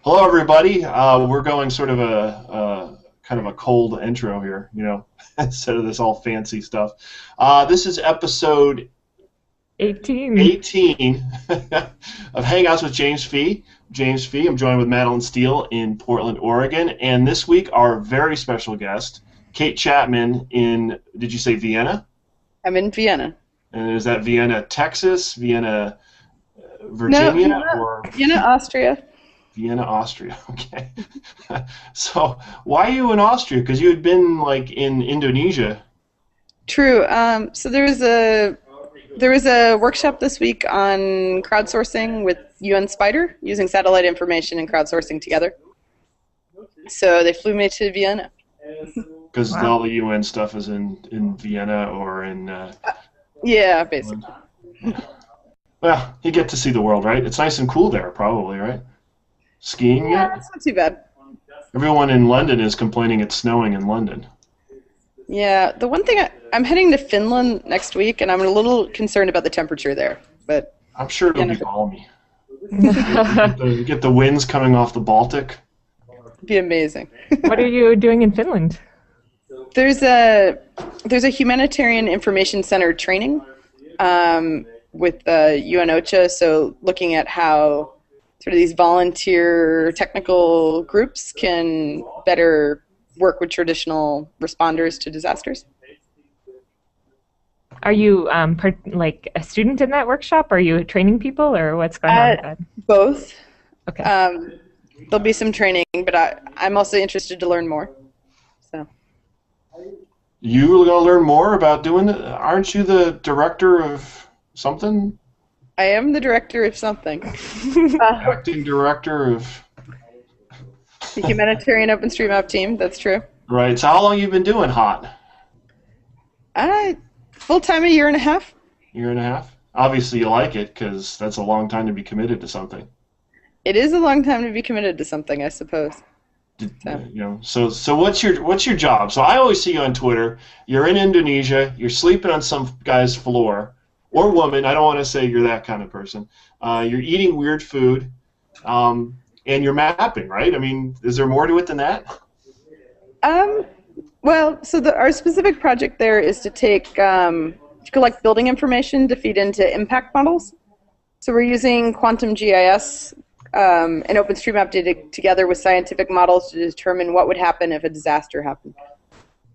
Hello, everybody. We're going sort of a kind of a cold intro here, instead of this all fancy stuff. This is episode 18. 18 of Hangouts with James Fee. James Fee. I'm joined with Madeline Steele in Portland, Oregon, and this week our very special guest, Kate Chapman in. Did you say Vienna? I'm in Vienna. And is that Vienna, Texas? Vienna, Virginia, no, or Vienna, Austria? Vienna, Austria. Okay. So why are you in Austria? Because you had been in Indonesia. True. So there was a workshop this week on crowdsourcing with UN Spider, using satellite information and crowdsourcing together. So they flew me to Vienna. Because all the UN stuff is in Vienna or in. Yeah, basically. Well, you get to see the world, right? It's nice and cool there, probably, right? Skiing yet? Yeah, it's not too bad. Everyone in London is complaining it's snowing in London. Yeah, the one thing I'm heading to Finland next week, and I'm a little concerned about the temperature there. But I'm sure it'll be balmy. You get the winds coming off the Baltic. It'd be amazing. What are you doing in Finland? There's a humanitarian information center training with UN-OCHA, so looking at how sort of these volunteer technical groups can better work with traditional responders to disasters. Are you a student in that workshop? Are you training people, or what's going on with that? Both. Okay. There'll be some training, but I'm also interested to learn more. So. You going to learn more about doing it? Aren't you the director of something? I am the director of something. Acting director of the Humanitarian OpenStreetMap Team, that's true. Right. So how long have you been doing HOT? Full-time, a year and a half. Year and a half? Obviously you like it, because that's a long time to be committed to something. It is a long time to be committed to something, I suppose. So what's your job? So I always see you on Twitter. You're in Indonesia. You're sleeping on some guy's floor, or woman. I don't want to say you're that kind of person. You're eating weird food, and you're mapping, right? I mean, is there more to it than that? Well, so our specific project there is to collect building information to feed into impact models. So we're using quantum GIS and OpenStreetMap data together with scientific models to determine what would happen if a disaster happened.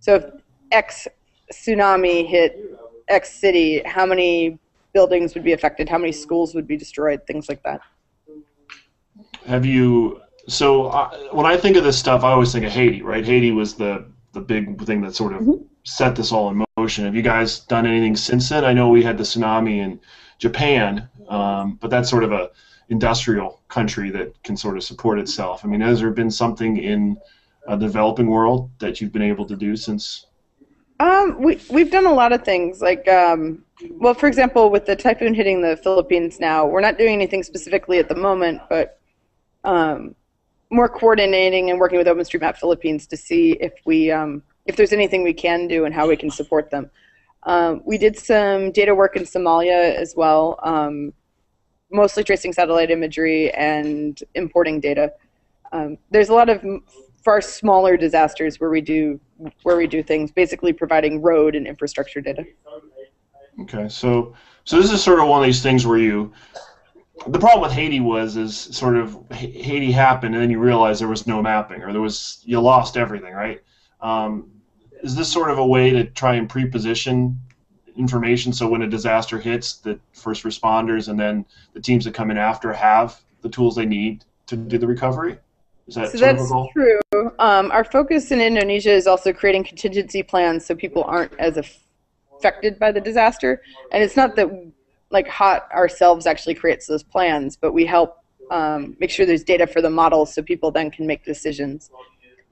So if X tsunami hit X city, how many buildings would be affected, how many schools would be destroyed, things like that. When I think of this stuff, I always think of Haiti, right? Haiti was the big thing that sort of set this all in motion. Have you guys done anything since then? I know we had the tsunami in Japan, but that's sort of a industrial country that can sort of support itself. I mean, has there been something in the developing world that you've been able to do since? We've done a lot of things. Well, for example, with the typhoon hitting the Philippines now, we're not doing anything specifically at the moment, but more coordinating and working with OpenStreetMap Philippines to see if there's anything we can do and how we can support them. We did some data work in Somalia as well, mostly tracing satellite imagery and importing data. There's a lot of far smaller disasters where we do things, basically providing road and infrastructure data. Okay, so this is sort of one of these things where the problem with Haiti is sort of Haiti happened and then you realize there was no mapping, or you lost everything, right? Is this sort of a way to try and pre-position information so when a disaster hits, that first responders and then the teams that come in after have the tools they need to do the recovery? Is that so sort that's of a goal? True. Our focus in Indonesia is also creating contingency plans so people aren't as affected by the disaster. And it's not that HOT ourselves actually creates those plans, but we help make sure there's data for the models so people then can make decisions.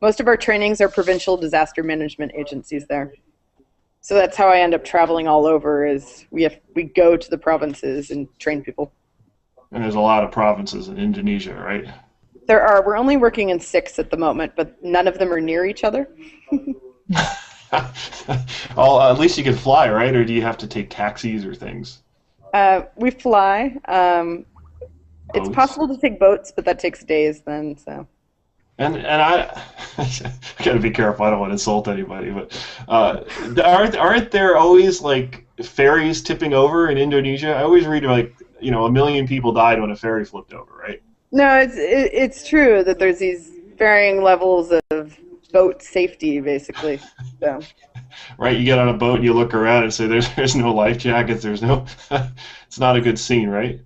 Most of our trainings are provincial disaster management agencies there. So that's how I end up traveling all over, is we go to the provinces and train people. And there's a lot of provinces in Indonesia, right? There are. We're only working in 6 at the moment, but none of them are near each other. Well, at least you can fly, right? Or do you have to take taxis or things? We fly. It's Boats. possible to take boats, but that takes days then. So. And I gotta be careful. I don't want to insult anybody, but aren't there always like ferries tipping over in Indonesia? I always read like 1 million people died when a ferry flipped over, right? No, it's true that there's these varying levels of boat safety, basically. So. Right, you get on a boat and you look around and say there's no life jackets. There's no. It's not a good scene, right?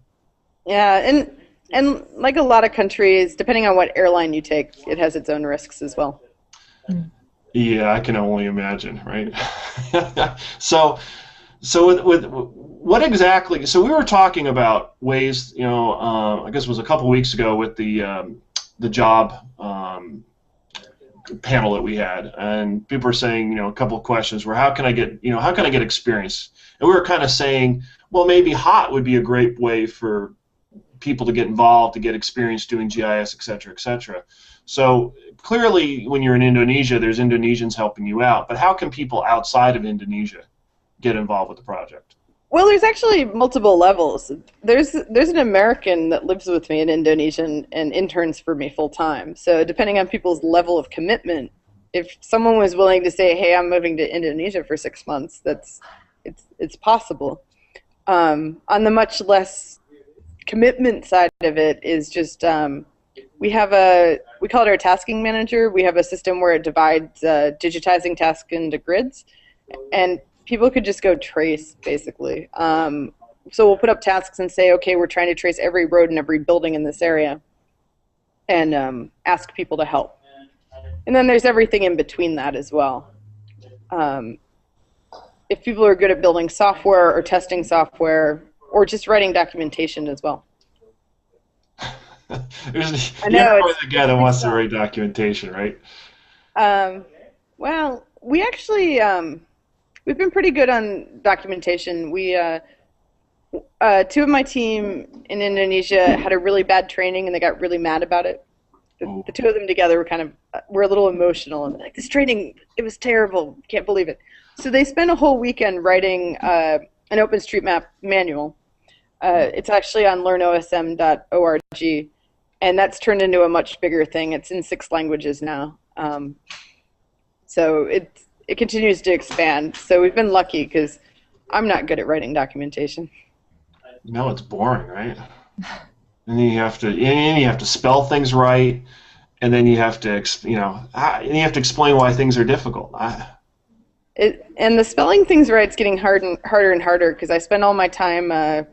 Yeah, and like a lot of countries, depending on what airline you take, it has its own risks as well. Yeah, I can only imagine, right? So with what exactly? So we were talking about ways, I guess it was a couple weeks ago with the job panel that we had, and people were saying, a couple of questions were how can I get experience? And we were kind of saying, well, maybe H.O.T would be a great way for people to get involved, to get experience doing GIS, et cetera, et cetera. So clearly, when you're in Indonesia, there's Indonesians helping you out. But how can people outside of Indonesia get involved with the project? Well, there's actually multiple levels. There's an American that lives with me in Indonesia and interns for me full time. So depending on people's level of commitment, if someone was willing to say, "Hey, I'm moving to Indonesia for 6 months," it's possible. On the much less commitment side of it is just we call it our tasking manager. We have a system where it divides digitizing tasks into grids, and people could just go trace, basically. So we'll put up tasks and say, okay, we're trying to trace every road and every building in this area, and ask people to help. And then there's everything in between that as well. If people are good at building software or testing software or just writing documentation as well. You're always the guy that wants to write documentation, right? Well, we actually we've been pretty good on documentation. We two of my team in Indonesia had a really bad training and they got really mad about it. The two of them together were a little emotional and like, this training, it was terrible. Can't believe it. So they spent a whole weekend writing an OpenStreetMap manual. It's actually on learnosm.org, and that's turned into a much bigger thing. It's in 6 languages now. So it continues to expand. So we've been lucky because I'm not good at writing documentation. No, it's boring, right? And then you have to spell things right, and then you have to explain why things are difficult. And the spelling things right is getting harder and harder because I spend all my time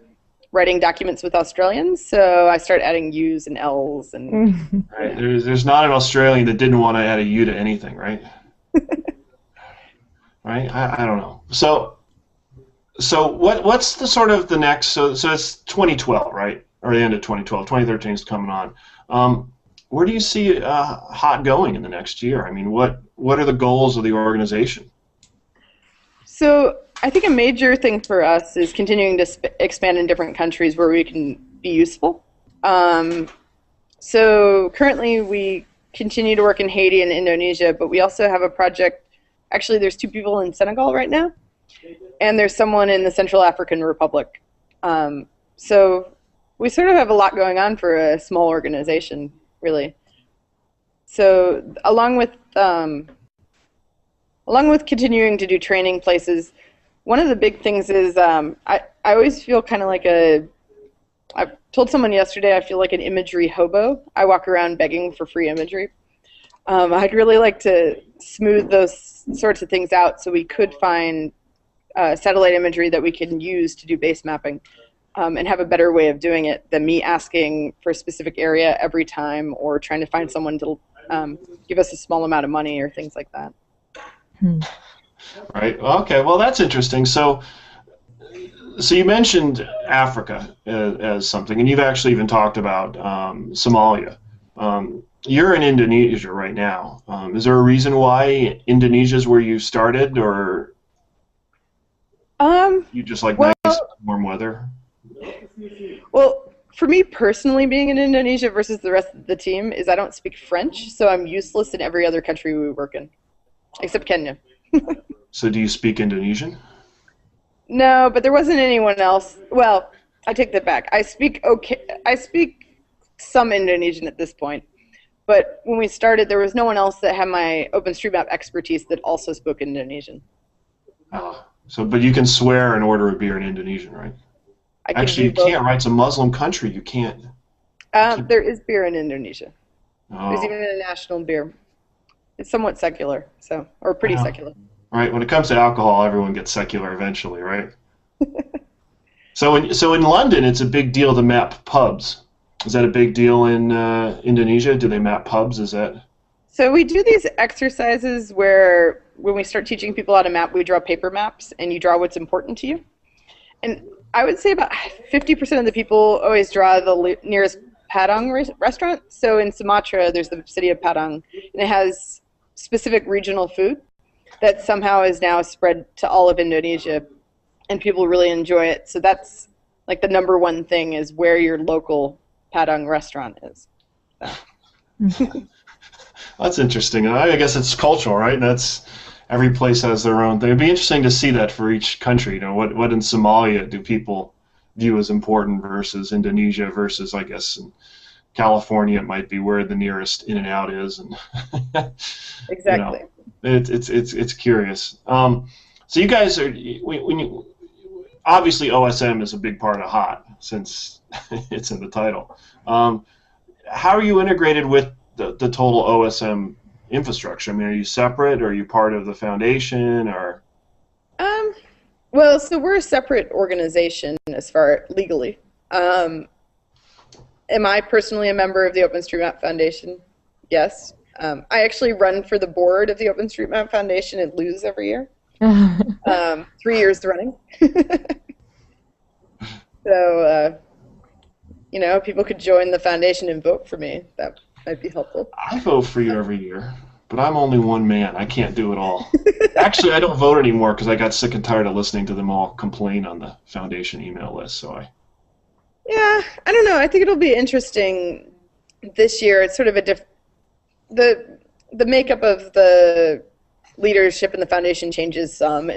writing documents with Australians, so I start adding U's and L's and. Right. There's not an Australian that didn't want to add a U to anything, right? Right? I don't know. So what's the sort of the next? So it's 2012, right? Or the end of 2012. 2013 is coming on. Where do you see H.O.T going in the next year? I mean, what are the goals of the organization? So I think a major thing for us is continuing to expand in different countries where we can be useful. So currently we continue to work in Haiti and Indonesia, but we also have a project. Actually, there's 2 people in Senegal right now, and there's someone in the Central African Republic. So we sort of have a lot going on for a small organization, really. So along with continuing to do training places, one of the big things is I always feel kind of like I told someone yesterday I feel like an imagery hobo. I walk around begging for free imagery. I'd really like to smooth those sorts of things out so we could find satellite imagery that we can use to do base mapping and have a better way of doing it than me asking for a specific area every time or trying to find someone to give us a small amount of money or things like that. Right. Okay. Well, that's interesting. So you mentioned Africa as something, and you've actually even talked about Somalia. You're in Indonesia right now. Is there a reason why Indonesia is where you started, or you just like nice warm weather? Well, for me personally, being in Indonesia versus the rest of the team is I don't speak French, so I'm useless in every other country we work in, except Kenya. So do you speak Indonesian? No, but there wasn't anyone else. Well, I take that back. I speak some Indonesian at this point. But when we started, there was no one else that had my OpenStreetMap expertise that also spoke Indonesian. But you can swear and order a beer in Indonesian, right? Actually, you can't, right? It's a Muslim country. You can't. There is beer in Indonesia. Oh. There's even a national beer. It's somewhat secular, or pretty secular. Right. When it comes to alcohol, everyone gets secular eventually, right? So in London, it's a big deal to map pubs. Is that a big deal in Indonesia? Do they map pubs? Is that? So we do these exercises where when we start teaching people how to map, we draw paper maps, and you draw what's important to you. And I would say about 50% of the people always draw the nearest Padang restaurant. So in Sumatra, there's the city of Padang, and it has specific regional food that somehow is now spread to all of Indonesia, and people really enjoy it. So that's like the number one thing is where your local Padang restaurant is. So. That's interesting. I guess it's cultural, right? That's every place has their own thing. It'd be interesting to see that for each country. You know, what in Somalia do people view as important versus Indonesia versus, I guess, in California it might be where the nearest In-N-Out is, and exactly. It's curious. So you guys are obviously OSM is a big part of H.O.T since it's in the title. How are you integrated with the total OSM infrastructure? I mean, are you separate, or are you part of the foundation, or? Well, so we're a separate organization as far legally. Am I personally a member of the OpenStreetMap Foundation? Yes. I actually run for the board of the OpenStreetMap Foundation and lose every year. 3 years running. So, people could join the foundation and vote for me. That might be helpful. I vote for you every year, but I'm only one man. I can't do it all. Actually, I don't vote anymore because I got sick and tired of listening to them all complain on the foundation email list. Yeah, I don't know. I think it'll be interesting this year. It's sort of the makeup of the leadership in the foundation changes some.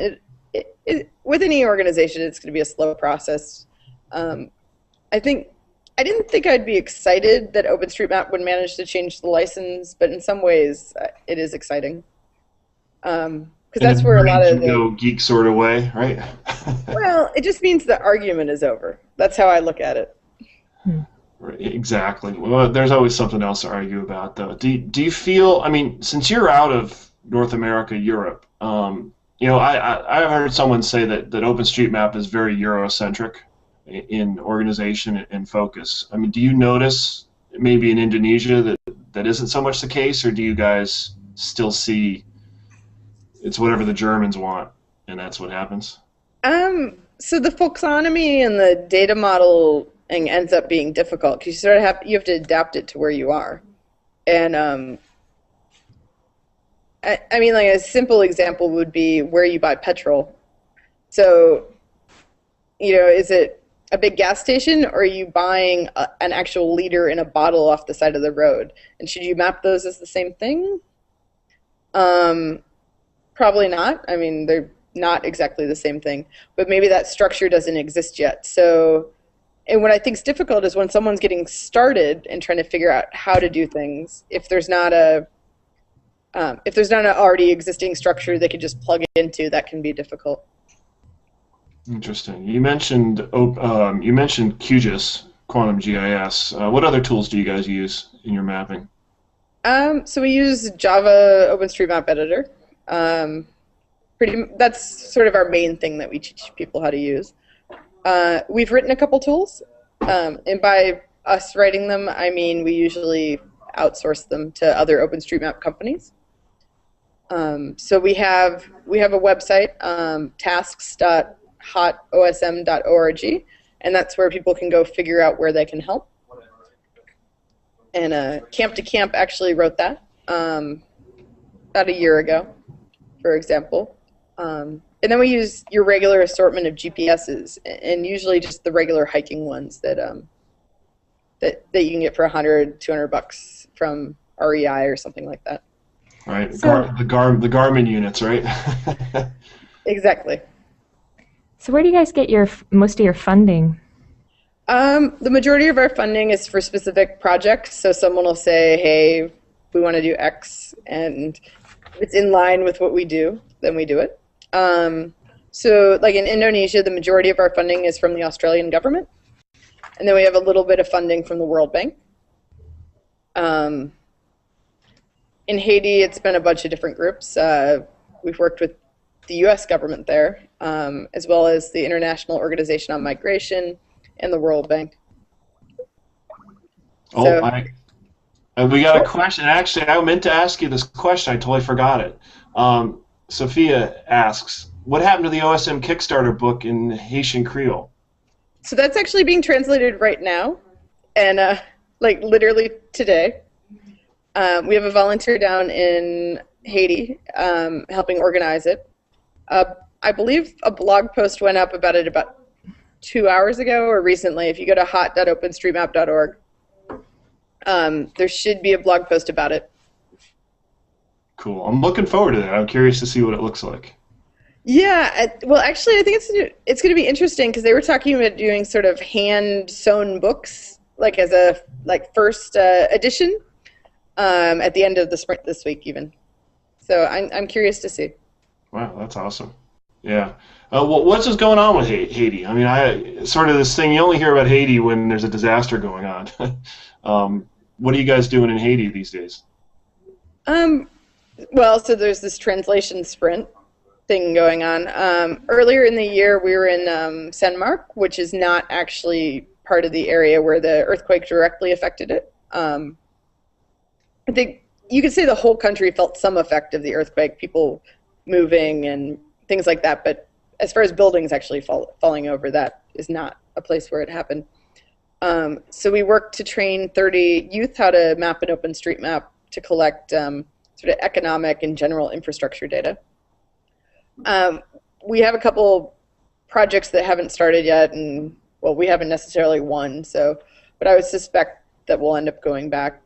With any organization, it's going to be a slow process. I didn't think I'd be excited that OpenStreetMap would manage to change the license, but in some ways, it is exciting. Because that's where a lot of the geek sort of way, right? Well, it just means the argument is over. That's how I look at it. Right, exactly. Well, there's always something else to argue about, though. Do you feel? I mean, since you're out of North America, Europe, I heard someone say that OpenStreetMap is very Eurocentric in organization and focus. I mean, do you notice maybe in Indonesia that isn't so much the case, or do you guys still see it's whatever the Germans want and that's what happens? So the folksonomy and the data modeling ends up being difficult because you have to adapt it to where you are. And I mean, like a simple example would be where you buy petrol. So, is it a big gas station, or are you buying an actual liter in a bottle off the side of the road? And should you map those as the same thing? Probably not. I mean, they're not exactly the same thing, but maybe that structure doesn't exist yet. So, and what I think is difficult is when someone's getting started and trying to figure out how to do things, if there's not an already existing structure they could just plug it into, that can be difficult. Interesting. You mentioned QGIS, Quantum GIS. What other tools do you guys use in your mapping? So we use Java OpenStreetMap Editor. That's sort of our main thing that we teach people how to use. We've written a couple tools, and by us writing them, I mean we usually outsource them to other OpenStreetMap companies. So we have a website, tasks.hotosm.org, and that's where people can go figure out where they can help. And Camp to Camp actually wrote that about a year ago, for example. And then we use your regular assortment of GPSs, and usually just the regular hiking ones that you can get for $100, $200 from REI or something like that. Right, so, the Garmin units, right? Exactly. So where do you guys get most of your funding? The majority of our funding is for specific projects. So someone will say, hey, we want to do X, and if it's in line with what we do, then we do it. So like in Indonesia, the majority of our funding is from the Australian government. And then we have a little bit of funding from the World Bank. In Haiti, it's been a bunch of different groups. We've worked with the U.S. government there, as well as the International Organization on Migration and the World Bank. Oh, so, we got a question. Actually, I meant to ask you this question. I totally forgot it. Sophia asks, what happened to the OSM Kickstarter book in Haitian Creole? So that's actually being translated right now, and like literally today. We have a volunteer down in Haiti helping organize it. I believe a blog post went up about it about 2 hours ago or recently. If you go to hot.openstreetmap.org, there should be a blog post about it. Cool. I'm looking forward to that. I'm curious to see what it looks like. Yeah, well, actually, I think it's going to be interesting because they were talking about doing sort of hand-sewn books, like as a first edition, at the end of the sprint this week, even. So I'm curious to see. Wow, that's awesome. Yeah. What's just going on with Haiti? I mean, sort of this thing you only hear about Haiti when there's a disaster going on. What are you guys doing in Haiti these days? Well, so there's this translation sprint thing going on. Earlier in the year, we were in Saint Marc, which is not actually part of the area where the earthquake directly affected it. I think you could say the whole country felt some effect of the earthquake, people moving and things like that, but as far as buildings actually falling over, that is not a place where it happened. So we worked to train 30 youth how to map an OpenStreetMap to collect sort of economic and general infrastructure data. We have a couple projects that haven't started yet, and well, we haven't necessarily won. So, but I would suspect that we'll end up going back.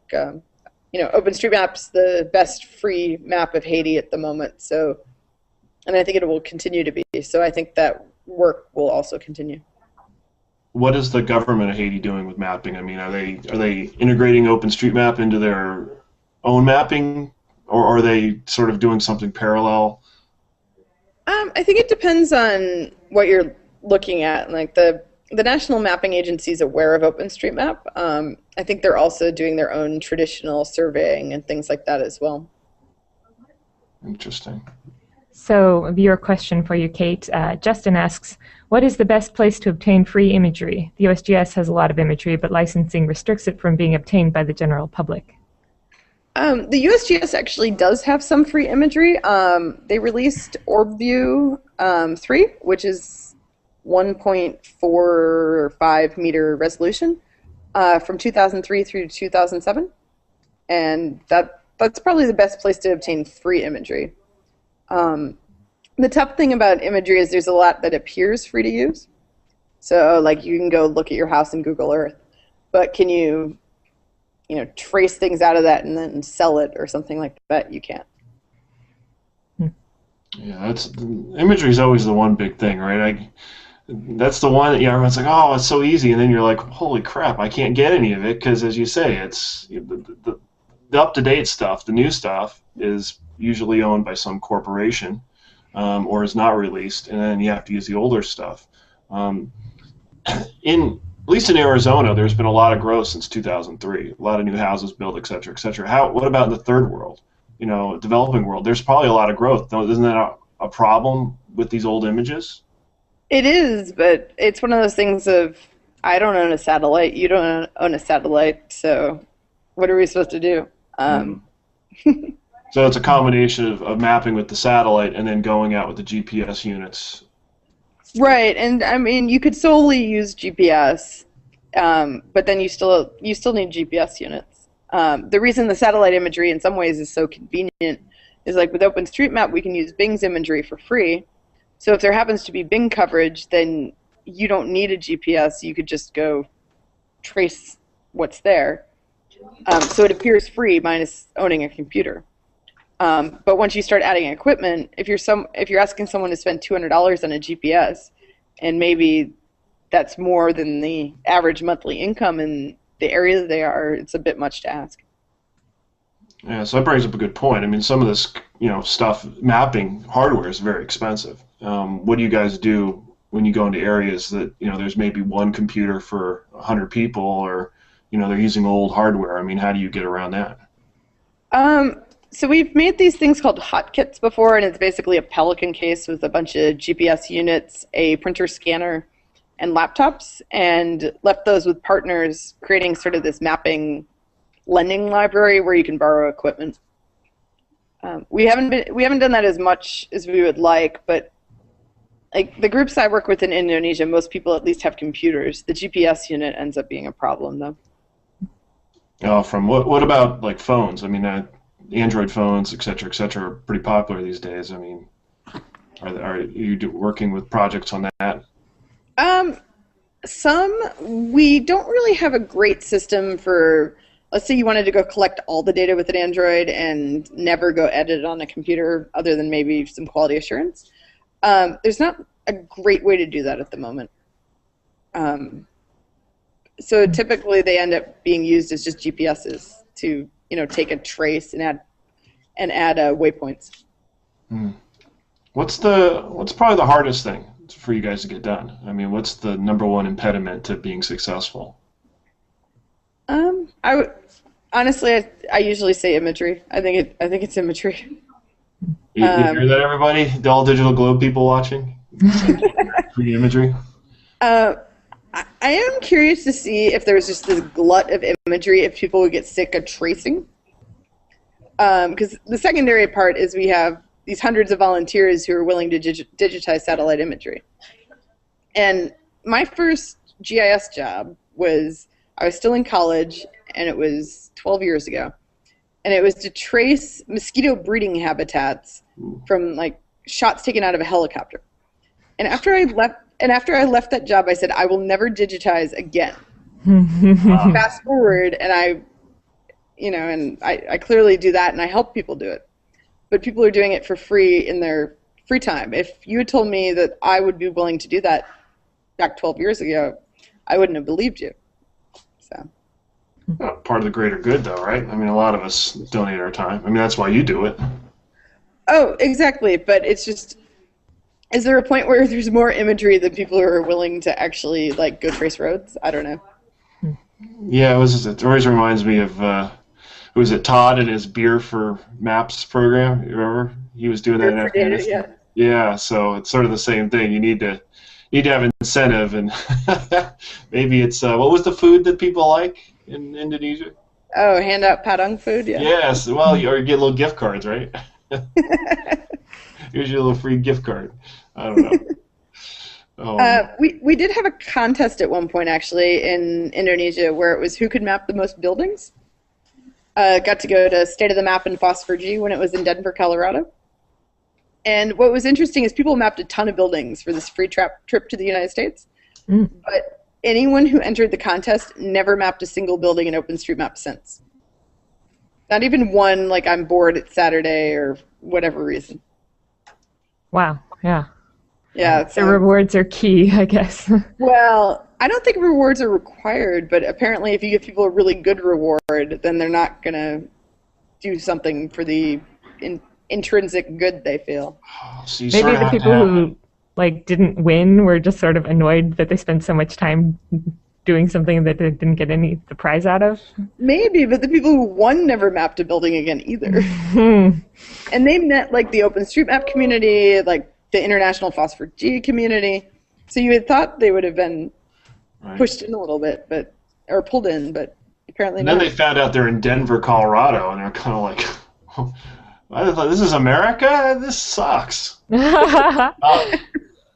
OpenStreetMap's the best free map of Haiti at the moment. So, and I think it will continue to be. So I think that work will also continue. What is the government of Haiti doing with mapping? I mean, are they integrating OpenStreetMap into their own mapping, or are they sort of doing something parallel? I think it depends on what you're looking at. Like the National Mapping Agency is aware of OpenStreetMap. I think they're also doing their own traditional surveying and things like that as well. Interesting. So, a viewer question for you, Kate. Justin asks, what is the best place to obtain free imagery? The USGS has a lot of imagery, but licensing restricts it from being obtained by the general public. The USGS actually does have some free imagery. They released OrbView 3, which is 1.45 meter resolution from 2003 through 2007. And that's probably the best place to obtain free imagery. The tough thing about imagery is there's a lot that appears free to use. So like you can go look at your house in Google Earth, but can you trace things out of that and then sell it or something like that? You can't. Yeah, imagery is always the one big thing, right? That's the one that everyone's like, oh, it's so easy, and then you're like, holy crap, I can't get any of it because, as you say, it's the up-to-date stuff, the new stuff is usually owned by some corporation or is not released, and then you have to use the older stuff. At least in Arizona, there's been a lot of growth since 2003. A lot of new houses built, et cetera, et cetera. What about in the third world, developing world? There's probably a lot of growth. Isn't that a problem with these old images? It is, but it's one of those things of, I don't own a satellite, you don't own a satellite, so what are we supposed to do? So it's a combination of mapping with the satellite and then going out with the GPS units. Right, and I mean you could solely use GPS, but then you still need GPS units. The reason the satellite imagery in some ways is so convenient is like with OpenStreetMap we can use Bing's imagery for free. So if there happens to be Bing coverage, then you don't need a GPS. You could just go trace what's there. So it appears free minus owning a computer. But once you start adding equipment, if you're asking someone to spend $200 on a GPS, and maybe that's more than the average monthly income in the area that they are, it's a bit much to ask. Yeah, so that brings up a good point. I mean, some of this, stuff, mapping hardware is very expensive. What do you guys do when you go into areas that, there's maybe one computer for 100 people, or, they're using old hardware? I mean, how do you get around that? So we've made these things called hotkits before, and it's basically a Pelican case with a bunch of GPS units, a printer scanner, and laptops, and left those with partners, creating sort of this mapping lending library where you can borrow equipment. We haven't done that as much as we would like, but like the groups I work with in Indonesia, most people at least have computers. The GPS unit ends up being a problem, though. Oh, from what about like phones? I mean, Android phones, et cetera, are pretty popular these days. I mean, are you working with projects on that? We don't really have a great system for, let's say you wanted to go collect all the data with an Android and never go edit it on a computer other than maybe some quality assurance. There's not a great way to do that at the moment. So typically they end up being used as just GPSs to, take a trace and add waypoints. What's probably the hardest thing for you guys to get done? I mean, what's the number one impediment to being successful? Honestly, I usually say imagery. I think it's imagery. You hear that, everybody? The all digital globe people watching? Free imagery? I am curious to see if there's just this glut of imagery, if people would get sick of tracing. Because the secondary part is we have these hundreds of volunteers who are willing to digitize satellite imagery. And my first GIS job was, I was still in college, and it was 12 years ago. And it was to trace mosquito breeding habitats from like shots taken out of a helicopter. And after I left that job, I said, I will never digitize again. Fast forward, and I clearly do that, and I help people do it. But people are doing it for free in their free time. If you had told me that I would be willing to do that back 12 years ago, I wouldn't have believed you. So. Part of the greater good, though, right? I mean, a lot of us donate our time. I mean, that's why you do it. Oh, exactly. But it's just, is there a point where there's more imagery than people are willing to actually like go trace roads? I don't know. Yeah, it always reminds me of who was it, Todd and his Beer for Maps program. You remember? He was doing that in Afghanistan. Yeah, so it's sort of the same thing. You need to have incentive, and maybe it's what was the food that people like in Indonesia? Oh, hand out padang food, yeah. Yes, well, or you get little gift cards, right? Here's your little free gift card. I don't know. We did have a contest at one point, actually, in Indonesia, where it was who could map the most buildings. Got to go to State of the Map in Phosphor G when it was in Denver, Colorado. And what was interesting is people mapped a ton of buildings for this free trip to the United States. But anyone who entered the contest never mapped a single building in OpenStreetMap since. Not even one, like, I'm bored, it's Saturday, or whatever reason. Wow, yeah. Yeah. The rewards are key, I guess. Well, I don't think rewards are required, but apparently if you give people a really good reward, then they're not going to do something for the intrinsic good they feel. So maybe the people who didn't win were just sort of annoyed that they spent so much time doing something that they didn't get the prize out of. Maybe, but the people who won never mapped a building again either. And they met the OpenStreetMap community, the International Phosphor G community. So you had thought they would have been pushed in a little bit, or pulled in, but apparently not. And then they found out they're in Denver, Colorado, and they're kind of like, I thought, this is America? This sucks.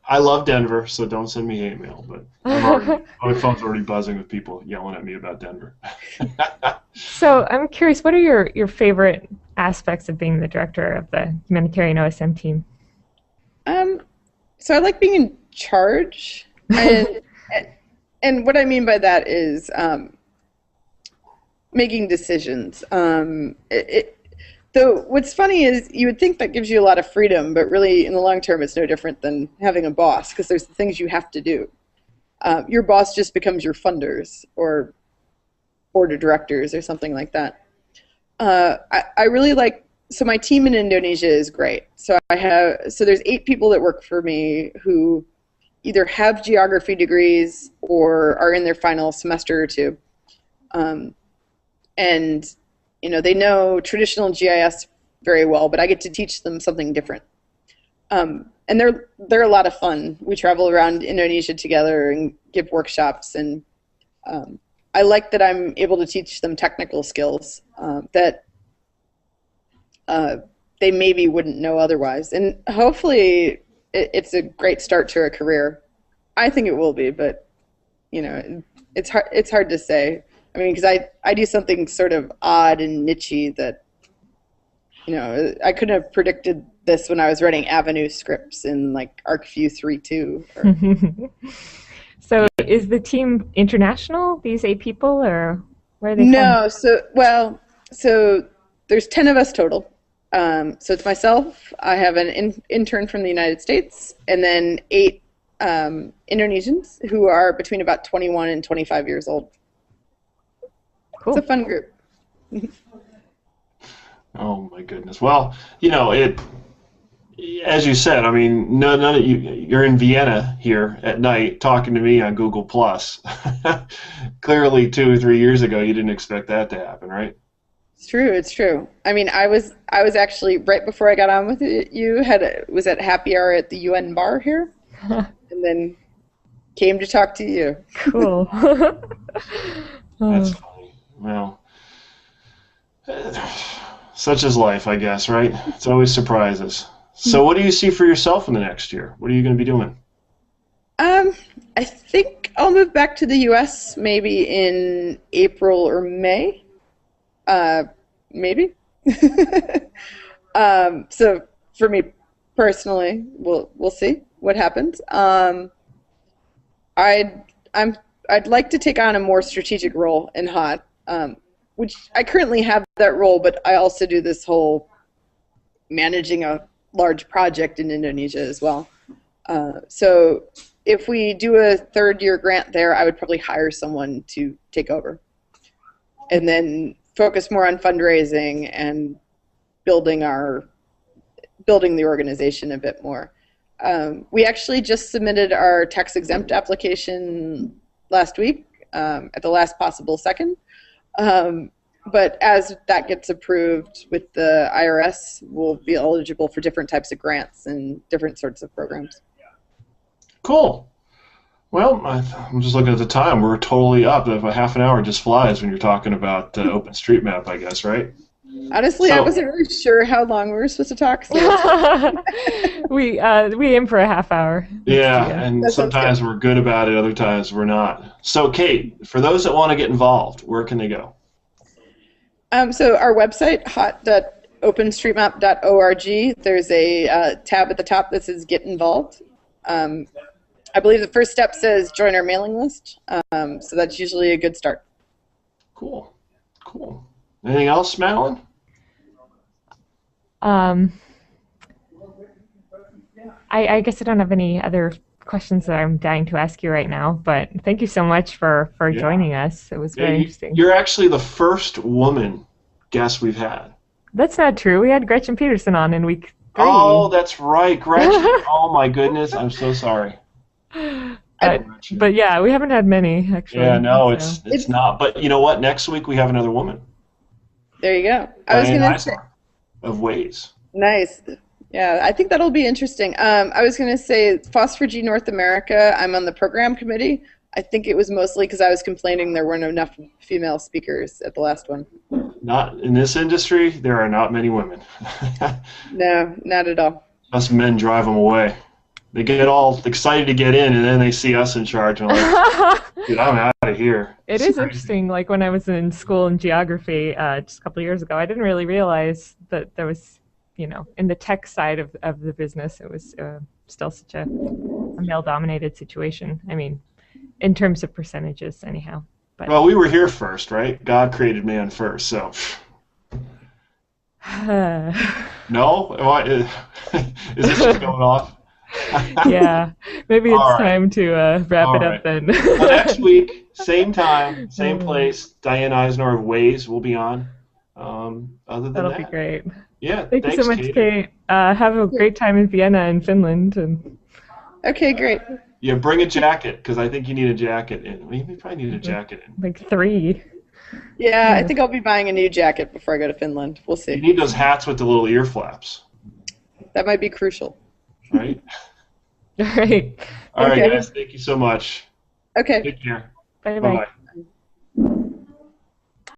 I love Denver, so don't send me hate mail, but my phone's already buzzing with people yelling at me about Denver. So I'm curious, what are your favorite aspects of being the director of the Humanitarian OSM team? So I like being in charge, and what I mean by that is making decisions. So what's funny is you would think that gives you a lot of freedom, but really in the long term it's no different than having a boss, because there's the things you have to do. Your boss just becomes your funders or board of directors or something like that. I really like, so my team in Indonesia is great. So there's 8 people that work for me who either have geography degrees or are in their final semester or 2. And, they know traditional GIS very well, but I get to teach them something different. And they're a lot of fun. We travel around Indonesia together and give workshops, and I like that I'm able to teach them technical skills that they maybe wouldn't know otherwise. And hopefully it's a great start to a career. I think it will be, but it's hard to say. I mean, because I do something sort of odd and nichey that, I couldn't have predicted this when I was writing Avenue scripts in like ArcView 3.2. So is the team international, these 8 people, or where are they No, from? so there's 10 of us total. So it's myself, I have an intern from the United States, and then 8 Indonesians who are between about 21 and 25 years old. Cool. It's a fun group. Oh my goodness. Well, as you said, I mean, none of you're in Vienna here at night talking to me on Google Plus. Clearly 2 or 3 years ago you didn't expect that to happen, right? It's true. I mean, I was actually, right before I got on with you, was at happy hour at the UN bar here, and then came to talk to you. Cool. That's funny. Well, such is life, I guess, right? It's always surprises. So what do you see for yourself in the next year? What are you going to be doing? I think I'll move back to the U.S. maybe in April or May. Maybe. So for me personally, we'll see what happens. I'd like to take on a more strategic role in H.O.T, which I currently have that role, but I also do this whole managing a large project in Indonesia as well. So if we do a 3rd-year grant there, I would probably hire someone to take over, and then focus more on fundraising and building the organization a bit more. We actually just submitted our tax-exempt application last week at the last possible second. But as that gets approved with the IRS, we'll be eligible for different types of grants and different sorts of programs. Cool. Well, I'm just looking at the time. We're totally up. A half an hour just flies when you're talking about OpenStreetMap, I guess, right? Honestly, I wasn't really sure how long we were supposed to talk. So. We aim for a half hour. Yeah, and sometimes we're good about it, other times we're not. So, Kate, for those that want to get involved, where can they go? So our website, hot.openstreetmap.org, there's a tab at the top that says Get Involved. I believe the first step says join our mailing list, so that's usually a good start. Cool. Anything else, Madeline? I guess I don't have any other questions that I'm dying to ask you right now, but thank you so much for joining us. It was very interesting. You're actually the first woman guest we've had. That's not true. We had Gretchen Peterson on in week 3. Oh, that's right, Gretchen. Oh my goodness, I'm so sorry. But yeah, we haven't had many, actually. Yeah, no, it's not. But you know what? Next week we have another woman. There you go. I was going to say of Ways. Nice. Yeah, I think that'll be interesting. I was going to say Phosphor-G North America, I'm on the program committee. I think it was mostly because I was complaining there weren't enough female speakers at the last one. Not in this industry, there are not many women. No, not at all. Us men drive them away. They get all excited to get in, and then they see us in charge, and I'm like, dude, I'm out of here. It is interesting. Like when I was in school in geography just a couple of years ago, I didn't really realize that there was, in the tech side of the business, it was still such a male-dominated situation. I mean, in terms of percentages, anyhow. But well, we were here first, right? God created man first, so. No? Is this just going off? Yeah, maybe it's All right. time to wrap All it right. up then. Well, next week, same time, same place, Diane Eisner of Waze will be on. Other than That'll be that, great. yeah, Thank you so thanks, much, Katie. Kate. Have a great time in Vienna and Finland, and Okay, great. Yeah, bring a jacket, because I think you need a jacket. You probably need a jacket. like 3. Yeah, I think I'll be buying a new jacket before I go to Finland. We'll You see. need those hats with the little ear flaps, That might be crucial. right? All right. All right, Okay. guys, thank you so much. Okay. Take care. Bye Bye-bye. bye.